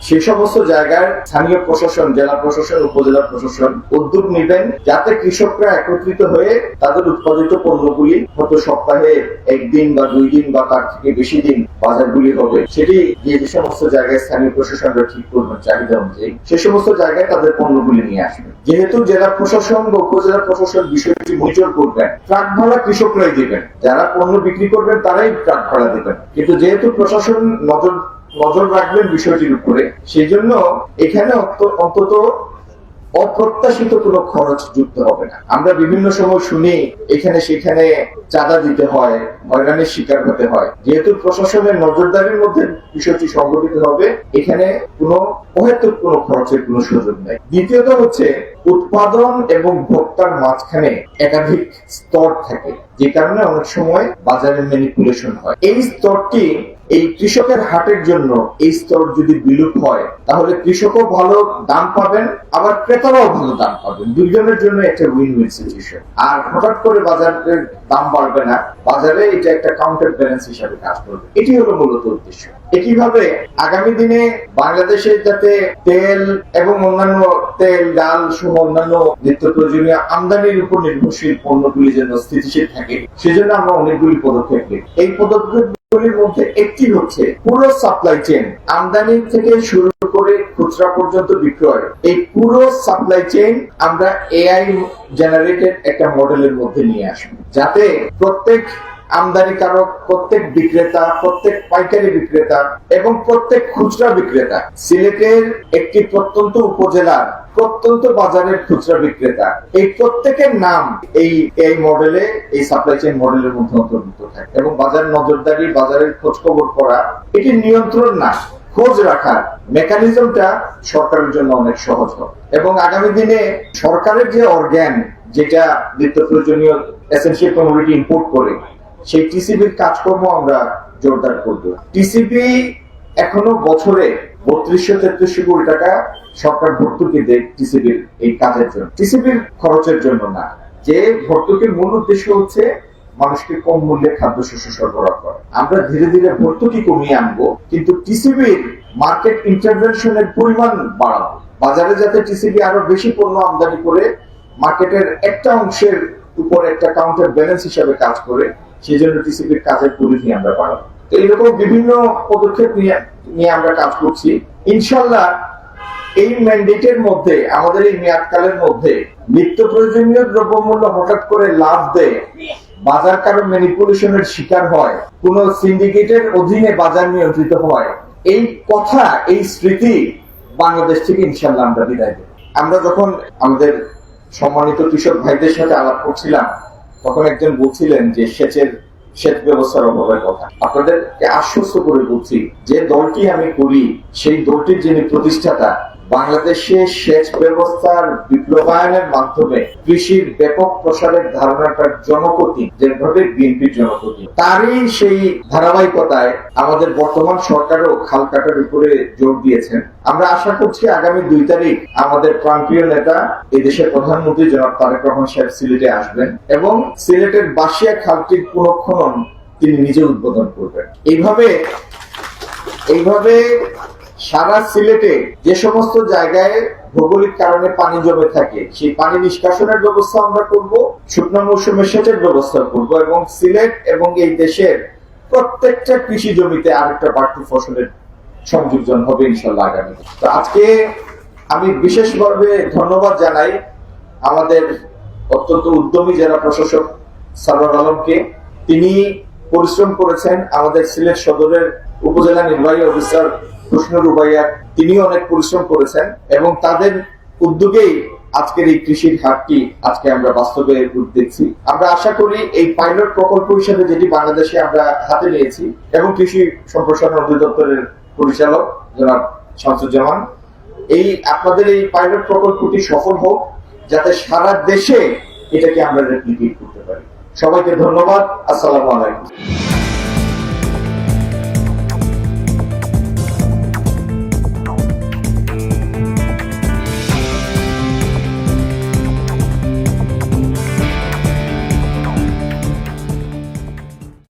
সেই সমস্ত জায়গায় স্থানীয় প্রশাসন, জেলা প্রশাসন, উপজেলা প্রশাসন উদ্যোগ নেবেন যাতে কৃষকরা একত্রিত হয়ে তাদের উৎপাদিত পণ্যগুলি হয়তো সপ্তাহে একদিন বা 2 দিন বা তার থেকে বেশি দিন বাজারগুলি হবে, সেটি যে সমস্ত জায়গায় স্থানীয় প্রশাসনরা ঠিক করবেন চাহিদা অনুযায়ী সে সমস্ত জায়গায় তাদের পণ্যগুলি নিয়ে আসবে। যেহেতু জেলা প্রশাসন বা উপজেলা প্রশাসন বিষয়টি মনিটর করবেন, ট্রাক ভাড়া কৃষকরাই দিবেন, যারা পণ্য বিক্রি করবেন তারাই ট্রাক ভাড়া দিবেন, কিন্তু যেহেতু প্রশাসন নজর রাখবেন বিষয়টির উপরে, সেই জন্য এখানে অন্তত অপ্রত্যাশিত কোনো খরচ যুক্ত হবে না। আমরা বিভিন্ন সময় শুনি এখানে সেখানে চাঁদা দিতে হয়, হয়রানির শিকার হতে হয়। যেহেতু প্রশাসনের নজরদারির মধ্যে বিষয়টি সংগঠিত হবে, এখানে কোনো অহেতুক কোনো খরচের কোনো সুযোগ নেই। দ্বিতীয়ত হচ্ছে উৎপাদন এবং ভোক্তার মাঝখানে একাধিক স্তর থাকে, যে কারণে অনেক সময় বাজারে ম্যানিপুলেশন হয়। এই স্তরটি এই কৃষকের হাটের জন্য এই স্তর যদি বিলুপ হয় তাহলে কৃষকও ভালো দাম পাবেন, আবার ক্রেতারাও ভালো দাম পাবেন, দুইজনের জন্য একটা উইন উইন সিচুয়েশন। আর হঠাৎ করে বাজারের দাম বাড়বে না, বাজারে এটা একটা কাউন্টার ব্যালেন্স হিসাবে কাজ করবে। এটি হলো মূলত উদ্দেশ্য। একইভাবে আগামী দিনে বাংলাদেশে যাতে তেল এবং অন্যান্য তেল, ডাল সহ অন্যান্য নিত্য প্রয়োজনীয় আমদানির উপর নির্ভরশীল পণ্যগুলি যেন স্থিতিশীল থাকে, সেজন্য আমরা অনেকগুলি পদক্ষেপ নিই। এই পদক্ষেপগুলির মধ্যে একটি হচ্ছে পুরো সাপ্লাই চেইন, আমদানি থেকে শুরু করে খুচরা পর্যন্ত বিক্রয়, এই পুরো সাপ্লাই চেইন আমরা এআই জেনারেটেড একটা মডেলের মধ্যে নিয়ে আসবো, যাতে প্রত্যেক আমদানিকারক, প্রত্যেক বিক্রেতা, প্রত্যেক পাইকারি বিক্রেতা এবং প্রত্যেক খুচরা বিক্রেতা, সিলেটের একটি প্রত্যন্ত উপজেলার প্রত্যন্ত বাজারের খুচরা বিক্রেতা, এই প্রত্যেকের নাম এই মডেলে, এই সাপ্লাই চেইন মডেলের মধ্যে অন্তর্ভুক্ত থাকে এবং বাজার নজরদারি, বাজারের খোঁজ খবর করা, এটি নিয়ন্ত্রণ না, খোঁজ রাখার মেকানিজমটা সরকারের জন্য অনেক সহজ হবে। এবং আগামী দিনে সরকারের যে অর্গান, যেটা নিত্য প্রয়োজনীয় এসেনশিয়াল কমোডিটি ইম্পোর্ট করে, সেই টিসিবির কাজকর্ম আমরা জোরদার করব। টিসিবি এখনো বছরে 3200-3300 কোটি টাকা সরকার ভর্তুকি দেয় টিসিবির এই কাজের জন্য, টিসিবির খরচের জন্য না। যে ভর্তুকির মূল উদ্দেশ্য হচ্ছে মানুষকে কম মূল্যে খাদ্যশস্য সরবরাহ করা। আমরা ধীরে ধীরে ভর্তুকি কমিয়ে আনবো, কিন্তু টিসিবির মার্কেট ইন্টারভেনশনের পরিমাণ বাড়াবো, বাজারে যাতে টিসিবি আরো বেশি পণ্য আমদানি করে মার্কেটের একটা অংশের উপর একটা কাউন্টার ব্যালেন্স হিসাবে কাজ করে, সেই জন্য টিসিবির কাজের পরিধি আমরা বাড়াবো। তো এইরকম বিভিন্ন পদক্ষেপ নিয়ে আমরা কাজ করছি। ইনশাল্লাহ এই ম্যান্ডেটের মধ্যে, আমাদের এই মেয়াদকালের মধ্যে নিত্য প্রয়োজনীয় দ্রব্যমূল্য হঠাৎ করে লাভ দেয়, বাজার কারো ম্যানিপুলেশনের শিকার হয়, কোন সিন্ডিকেটের অধীনে বাজার নিয়ন্ত্রিত হয়, এই কথা, এই স্মৃতি বাংলাদেশ থেকে ইনশাল্লাহ আমরা বিদায় দেব। আমরা যখন আমাদের সম্মানিত কৃষক ভাইদের সাথে আলাপ করছিলাম, তখন একজন বলছিলেন যে সেচ ব্যবস্থার অভাবের কথা। আপনাদেরকে আশ্বস্ত করে বলছি, যে দলটি আমি করি, সেই দলটির যিনি প্রতিষ্ঠাতা, বাংলাদেশে সেচ ব্যবস্থার বিপ্লবায়নের মাধ্যমে কৃষির ব্যাপক প্রসারের ধারণাটার জনপতি যেভাবে বিএনপির জনপতি, তারই সেই ধারাবাহিকতায় আমাদের বর্তমান সরকারও খাল কাটার উপরে জোর দিয়েছেন। আমরা আশা করছি আগামী 2 তারিখ আমাদের প্রান্তীয় নেতা, এদেশের প্রধানমন্ত্রী জনাব তারেক রহমান সাহেব সিলেটে আসবেন এবং সিলেটের বাসিয়া খালটির পুনঃখনন তিনি নিজে উদ্বোধন করবেন। এইভাবে সারা সিলেটে যে সমস্ত জায়গায় ভৌগোলিক কারণে পানি জমে থাকে, সেই পানি নিষ্কাশনের ব্যবস্থা আমরা করব, শুকনো মৌসুমে সেচের ব্যবস্থা করব এবং সিলেট এবং এই দেশের প্রত্যেকটা কৃষি জমিতে আরেকটা বাড়তি ফসলের সংযোজন হবে ইনশাল্লাহ আগামী। তো আজকে আমি বিশেষভাবে ধন্যবাদ জানাই আমাদের অত্যন্ত উদ্যমী জেলা প্রশাসক সারওয়ার আলমকে। তিনি পরিশ্রম করেছেন। আমাদের সিলেট সদরের উপজেলা নির্বাহী অফিসার প্রশ্ন রুবাইয়া, তিনি অনেক পরিশ্রম করেছেন এবং তাদের উদ্যোগেই আজকের এই কৃষির হাটটি আজকে আমরা বাস্তবে রূপ দেখছি। আমরা আশা করি এই পাইলট প্রকল্প হিসেবে যেটি বাংলাদেশে আমরা হাতে নিয়েছি এবং কৃষি সম্প্রসারণ অধিদপ্তরের পরিচালক জনাব শামসুজ্জামান, আপনাদের এই পাইলট প্রকল্পটি সফল হোক, যাতে সারা দেশে এটাকে আমরা রেপ্লিকেট করতে পারি। সবাইকে ধন্যবাদ। আসসালামু আলাইকুম।